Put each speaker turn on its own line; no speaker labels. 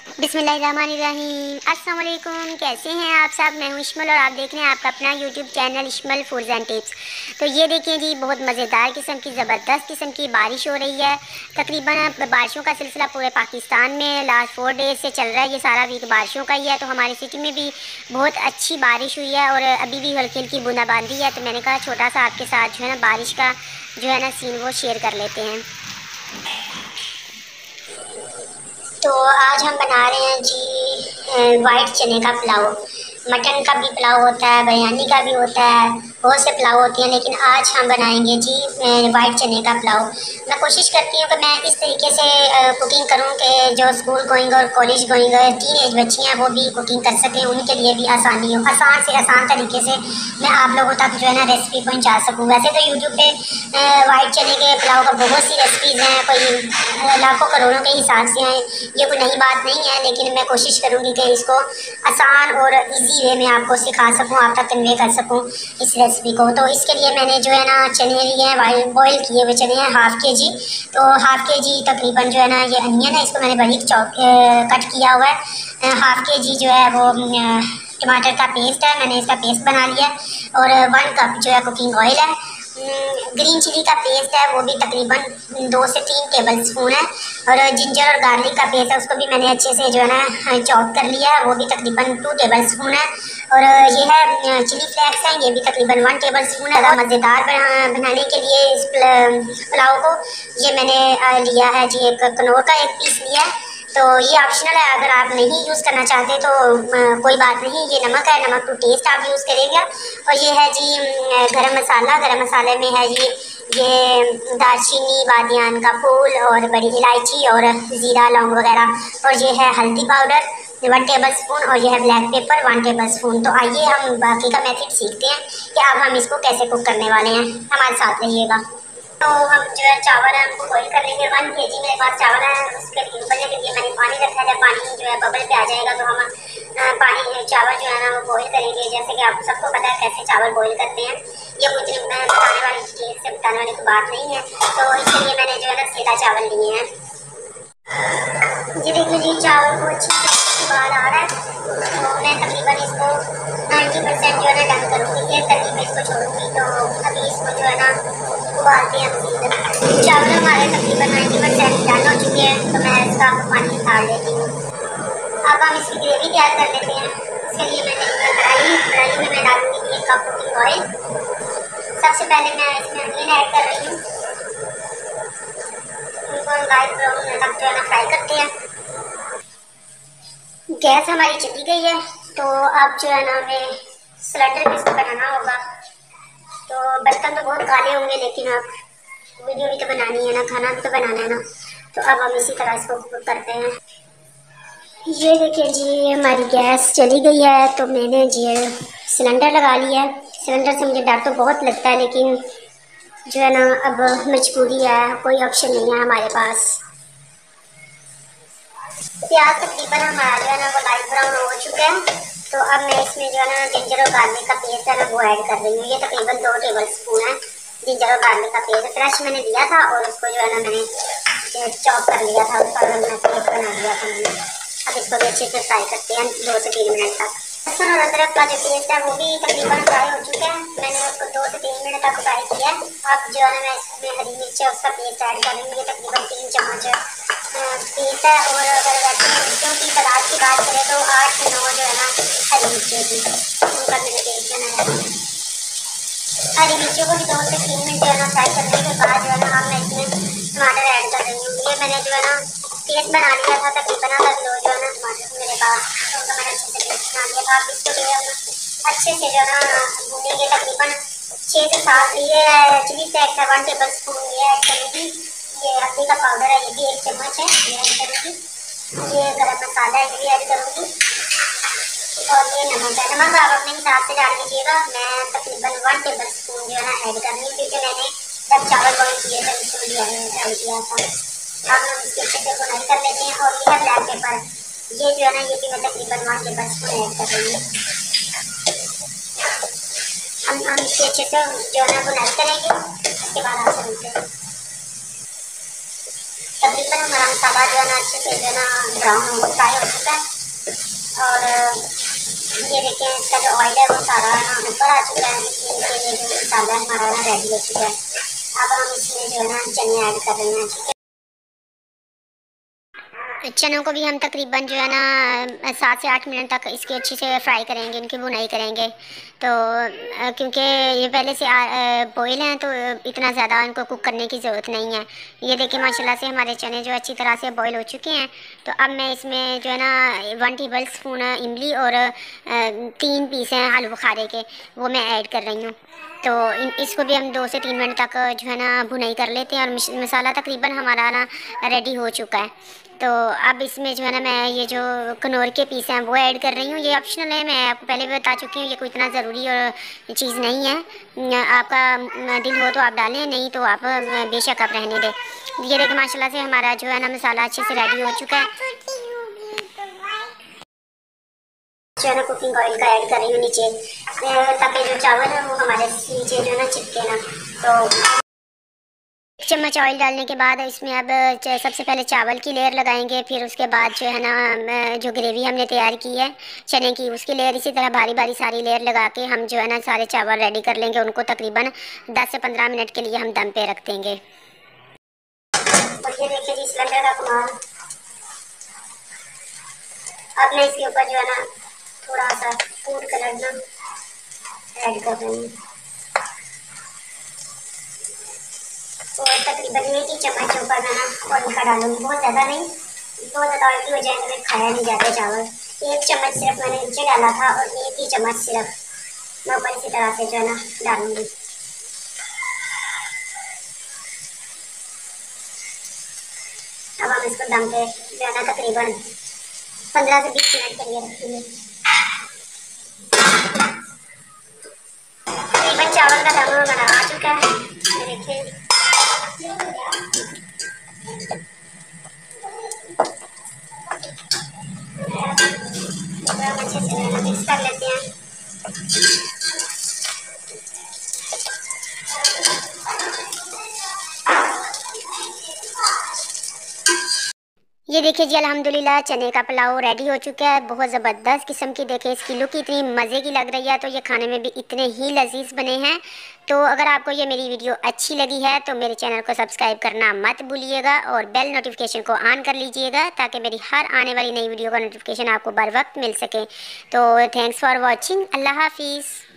बिस्मिल्लाहिर्रहमानिर्रहीम। अस्सलाम वालेकुम, कैसे हैं आप सब। मैं हूँ इश्मल और आप देख रहे हैं आपका अपना YouTube channel Ishmal foods and tips. तो ये देखिए जी, बहुत मज़ेदार किस्म की ज़बरदस्त किस्म की बारिश हो रही है। तकरीबन बारिशों का सिलसिला पूरे पाकिस्तान में लास्ट 4 डेज से चल रहा है। ये सारा वीक बारिशों का ही है। तो हमारी सिटी में भी बहुत अच्छी बारिश हुई है और अभी भी हल्की हल्की बूंदाबांदी है। तो मैंने कहा छोटा सा आपके साथ जो है ना बारिश का जो है ना सीन वो शेयर कर लेते हैं। तो आज हम बना रहे हैं जी वाइट चने का पुलाव। मटन का भी पुलाव होता है, बिरयानी का भी होता है, बहुत से पुलाव होते हैं, लेकिन आज हम बनाएंगे जी वाइट चने का पुलाव। मैं कोशिश करती हूँ कि मैं इस तरीके से कुकिंग करूँ कि जो स्कूल गोइंग और कॉलेज गोइंग टीन एज बच्ची हैं वो भी कुकिंग कर सकें, उनके लिए भी आसानी हो, आसान से आसान तरीके से मैं आप लोगों तक जो है ना रेसिपी पहुँचा सकूँ। वैसे तो यूट्यूब पे वाइट चने के पुलाव का बहुत सी रेसिपीज़ हैं, कोई लाखों करोड़ों के हिसाब से हैं। ये कोई नई बात नहीं है, लेकिन मैं कोशिश करूँगी कि इसको आसान और इजी वे में आपको सिखा सकूँ, आप तक कन्वे कर सकूँ इस रेसिपी को। तो इसके लिए मैंने जो है ना चने लिए हैं, बॉयल किए हुए चने हैं हाफ़ के जी। तो हाफ़ के जी तकरीबन जो है ना, ये अनियन है, इसको मैंने बारीक कट किया हुआ है। हाफ़ के जी जो है वो टमाटर का पेस्ट है, मैंने इसका पेस्ट बना लिया है। और 1 कप जो है कुकिंग ऑयल है। ग्रीन चिली का पेस्ट है, वो भी तकरीबन 2 से 3 टेबल स्पून है। और जिंजर और गार्लिक का पेस्ट है, उसको भी मैंने अच्छे से जो है ना चॉप कर लिया है, वो भी तकरीबन 2 टेबल स्पून है। और ये है चिली फ्लेक्स है, ये भी तकरीबन 1 टेबल स्पून है। मज़ेदार बनाने के लिए इस पुलाव को ये मैंने लिया है जी, एक कनौर का एक पीस लिया है। तो ये ऑप्शनल है, अगर आप नहीं यूज़ करना चाहते तो कोई बात नहीं। ये नमक है, नमक टू टेस्ट आप यूज़ करेंगे। और ये है जी गरम मसाला। गरम मसाले में है जी ये दालचीनी, बादियान का फूल और बड़ी इलायची और ज़ीरा लौंग वगैरह। और ये है हल्दी पाउडर 1 टेबल स्पून और यह है ब्लैक पेपर 1 टेबल स्पून। तो आइए हम बाकी का मेथड सीखते हैं कि अब हम इसको कैसे कुक करने वाले हैं। हमारे साथ रहिएगा। तो हम जो है चावल है हमको बॉईल कर लेंगे। 1 केजी मेरे पास चावल है, उसके उबलने के लिए मैंने पानी रखा है। पानी जो है बबल पे आ जाएगा तो हम पानी चावल जो है ना वो बॉईल करेंगे। जैसे कि आप सबको पता है कैसे चावल बॉईल करते हैं, ये कुछ मैं बताने वाली डिटेल से बताने वाली तो बात नहीं है। तो इसके लिए मैंने जो है ना सीधा चावल लिए हैं। जी देखिए जी, चावल को अच्छी से उबाल आ रहा है। तो मैं तकरीबन इसको 90% जो है ना डन करूँगी, 1 में इसको छोड़ूंगी। तो अभी इसको जो है ना उबालते हैं मज़ीद। चावल हमारे तकरीबन 90% डन हो चुके हैं, तो मैं इसका पानी निकाल लेती हूँ। अब हम इसकी ग्रेवी तैयार कर लेते हैं। इसके लिए मैंने कढ़ाई में मैं डालूँगी 1 कप कुकिंग ऑयल। सबसे पहले मैं इसमें अनियन ऐड कर रही हूँ, उनको लाइट ब्राउन तक जो है ना फ्राई करते हैं। गैस हमारी चली गई है, तो अब जो है ना हमें सिलेंडर पे इसको बनाना होगा। तो बर्तन तो बहुत काले होंगे, लेकिन अब वीडियो भी तो बनानी है ना, खाना भी तो बनाना है ना। तो अब हम इसी तरह इसको कुक करते हैं। ये देखिए जी, हमारी गैस चली गई है, तो मैंने जी सिलेंडर लगा लिया है। सिलेंडर से मुझे डर तो बहुत लगता है, लेकिन जो है ना अब मजबूरी है, कोई ऑप्शन नहीं है हमारे पास। प्याज तकरीबन हमारा जो है ना वो लाइट ब्राउन हो चुका है। तो अब मैं इसमें जो है ना जिंजर और गार्लिक का पेस्ट है ना वो ऐड कर रही हूँ। ये तकरीबन 2 टेबल स्पून है जिंजर और गार्लिक का पेस्ट। फ्रेश मैंने लिया था और उसको जो है ना मैंने चॉप कर लिया था, उसका मैंने पेस्ट बना लिया था मैंने। अब इसको भी अच्छे से फ्राई करते हैं 2 से 3 मिनट तक। लहसुन और अदरक का जो पेस्ट है वो भी तकरीबन फ्राई हो चुका है, मैंने उसको 2 से 3 मिनट तक फ्राई किया है। अब जो है ना मैं इसमें हरी मिर्च है उसका पेस्ट ऐड कर रही हूँ। ये तकरीबन 3 चम्मच पेस्ट है। और अगर वैसे मिर्चों की तादाद की बात करें तो 8 से 9 जो है ना हरी मिर्चें थी, उनका मैंने पेस्ट बनाया है। हरी मिर्चों को भी 2 से 3 मिनट जो है ना फ्राई करने के बाद जो है ना अब मैं इसमें टमाटर ऐड कर रही हूँ। ये मैंने जो है ना पेस्ट बना लिया था, तकरीबन आधा किलो जो है ना टमाटर मेरे पास, तो उनका मैंने अच्छे से पेस्ट बना लिया था। आप इसको जो है ना अच्छे से जो है ना भूनेंगे। तकरीबन 6 से 7 ये चिली फ्लेक्स है 1 टेबल स्पून ये ऐड करूँगी। ये हल्दी का पाउडर है, ये भी 1 चम्मच है, ये ऐड करूँगी। ये गरम मसाला है, ये भी ऐड करूँगी। और ये नमक है, नमक आप अपने हिसाब से डाल लीजिएगा। मैं तकरीबन 1 टेबल स्पून जो है ना ऐड कर रही हूँ, क्योंकि मैंने जब चावल बॉईल किए थे उसको भी ऐड किया था। अब हम इसके अच्छे से बुनाई कर लेते हैं। और ये है ब्लैक पेपर, ये जो है ना ये भी मैं तकरीबन 1 टेबल स्पून ऐड कर रही हूँ। हम इसके अच्छे से जो है ना बुनाई करेंगे, उसके बाद आपसे मिलते हैं। तकरीबन हमारा मसाला जो है ना अच्छे से जो है ना ब्राउन फ्राई हो चुका है। और ये देखिए इसका जो ऑयल है वो सारा ना ऊपर आ चुका है। ये जो मसाला हमारा ना रेडी हो चुका है। अब हम इसमें जो है ना चने ऐड कर रहे हैं। ठीक है, चनों को भी हम तकरीबन जो है ना 7 से 8 मिनट तक इसके अच्छे से फ्राई करेंगे, इनकी बुनाई करेंगे। तो क्योंकि ये पहले से बॉयल हैं तो इतना ज़्यादा इनको कुक करने की ज़रूरत नहीं है। ये देखिए माशाल्लाह से हमारे चने जो अच्छी तरह से बॉयल हो चुके हैं। तो अब मैं इसमें जो है ना 1 टेबल स्पून इमली और 3 पीस हैं आलू बुखारे के, वो मैं ऐड कर रही हूँ। तो इसको भी हम 2 से 3 मिनट तक जो है ना भुनाई कर लेते हैं। और मसाला तकरीबन हमारा ना रेडी हो चुका है। तो अब इसमें जो है ना मैं ये जो कनौर के पीस हैं वो ऐड कर रही हूँ। ये ऑप्शनल है, मैं आपको पहले भी बता चुकी हूँ, ये कोई इतना ज़रूरी और चीज़ नहीं है। आपका दिल हो तो आप डालें, नहीं तो आप बेशक आप रहने दें। ये देखिए माशाल्लाह से हमारा जो है ना मसाला अच्छे से रेडी हो चुका है। जो है ना कुकिंग ऑयल का ऐड कर रही हूँ नीचे, ताकि जो चावल है वो हमारे नीचे जो है ना चिपके ना। तो 1 चम्मच ऑयल डालने के बाद इसमें अब सबसे पहले चावल की लेयर लगाएंगे। फिर उसके बाद जो है ना जो ग्रेवी हमने तैयार की है चने की, उसकी लेयर इसी तरह बारी बारी सारी लेयर लगा के हम जो है ना सारे चावल रेडी कर लेंगे। उनको तकरीबन 10 से 15 मिनट के लिए हम दम पे रख देंगे। और ये देखिए जी सिलेंडर का कमाल। अब मैं इसके ऊपर जो है ना थोड़ा सा फूड कलर ना ऐड कर रही हूँ। और तकरीबन 1 ही चम्मच ऊपर मैं ना ऑयल का डालूंगी, बहुत ज़्यादा नहीं। बहुत ज़्यादा ऑयल की वजह से खाया नहीं जाता चावल। 1 चम्मच सिर्फ मैंने नीचे डाला था और 1 ही चम्मच सिर्फ मैं ऊपर इसी तरह से जो है ना डालूंगी। अब हम इसको दम पे जो है ना तकरीबन 15 से 20 मिनट के लिए रखेंगे। तकरीबन चावल का दम हमारा आ चुका है, देखिए। अच्छे से मिक्स कर लेते हैं। ये देखिए जी अल्हम्दुलिल्लाह चने का पुलाव रेडी हो चुका है। बहुत ज़बरदस्त किस्म की देखिए इसकी लुक इतनी मज़े की लग रही है, तो ये खाने में भी इतने ही लजीज बने हैं। तो अगर आपको ये मेरी वीडियो अच्छी लगी है तो मेरे चैनल को सब्सक्राइब करना मत भूलिएगा और बेल नोटिफिकेशन को ऑन कर लीजिएगा, ताकि मेरी हर आने वाली नई वीडियो का नोटिफिकेशन आपको बर वक्त मिल सके। तो थैंक्स फॉर वॉचिंग। अल्लाह हाफिज़।